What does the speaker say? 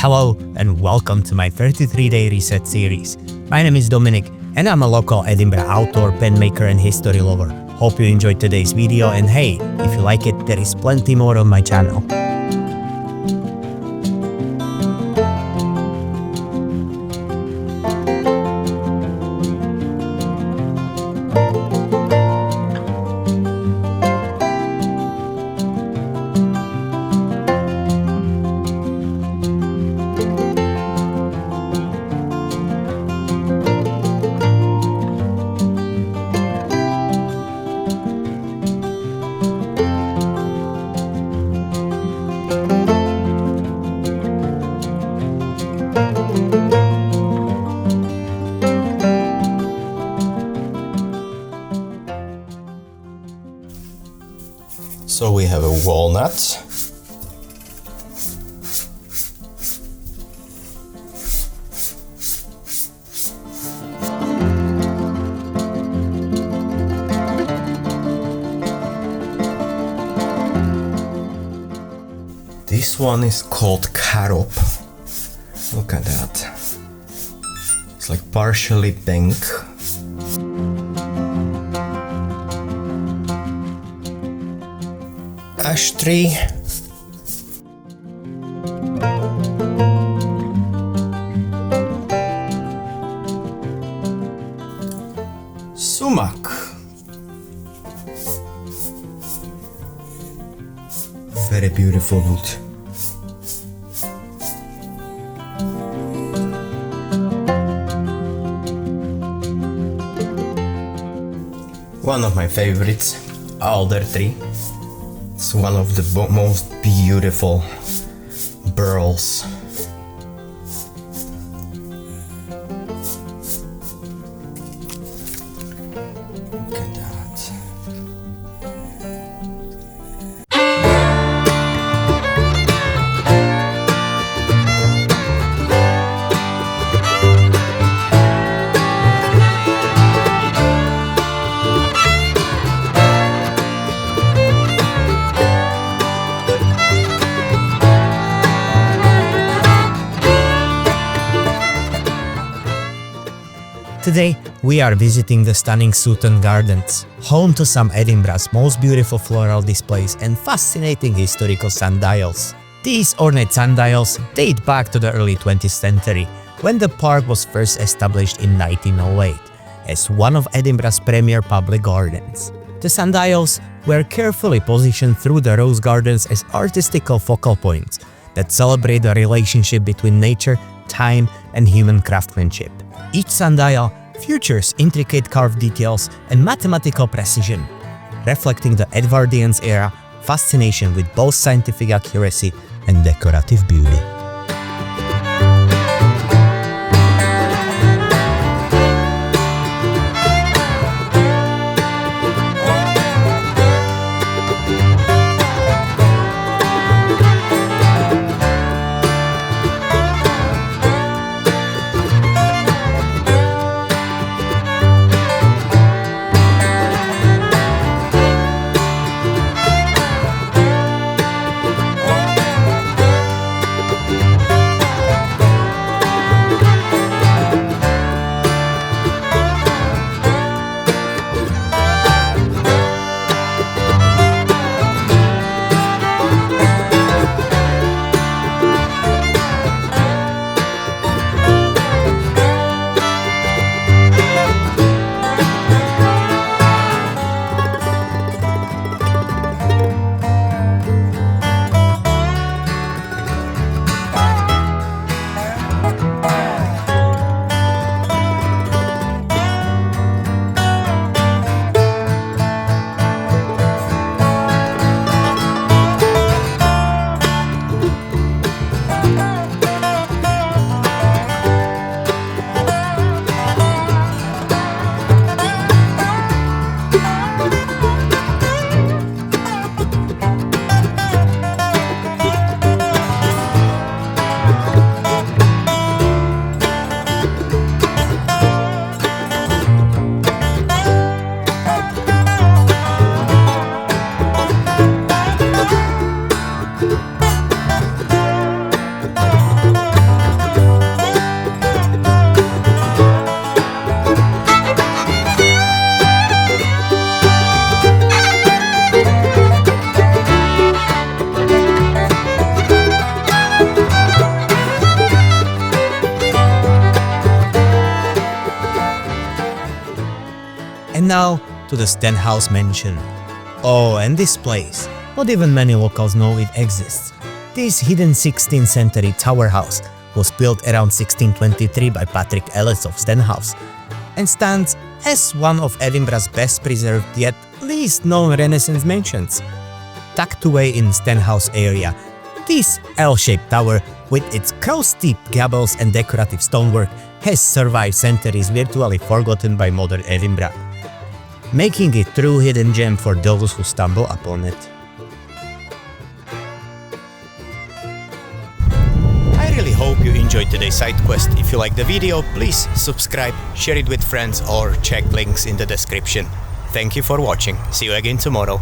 Hello and welcome to my 33-day reset series. My name is Dominic and I'm a local Edinburgh outdoor pen maker and history lover. Hope you enjoyed today's video, and hey, if you like it, there is plenty more on my channel. So we have a walnut, this one is called carob. Look at that, it's like partially pink. Ash tree, sumac, very beautiful wood. One of my favorites, alder tree. It's one of the most beautiful burls. Look at that. Today, we are visiting the stunning Saughton Gardens, home to some Edinburgh's most beautiful floral displays and fascinating historical sundials. These ornate sundials date back to the early 20th century, when the park was first established in 1908 as one of Edinburgh's premier public gardens. The sundials were carefully positioned through the rose gardens as artistical focal points that celebrate the relationship between nature, time, and human craftsmanship. Each sundial features intricate carved details and mathematical precision, reflecting the Edwardian era fascination with both scientific accuracy and decorative beauty. And now to the Stenhouse Mansion. Oh, and this place, not even many locals know it exists. This hidden 16th century tower house was built around 1623 by Patrick Ellis of Stenhouse and stands as one of Edinburgh's best preserved yet least known Renaissance mansions. Tucked away in Stenhouse area, this L-shaped tower with its cross-steep gables and decorative stonework has survived centuries virtually forgotten by modern Edinburgh, making it a true hidden gem for those who stumble upon it. I really hope you enjoyed today's side quest. If you liked the video, please subscribe, share it with friends or check links in the description. Thank you for watching. See you again tomorrow.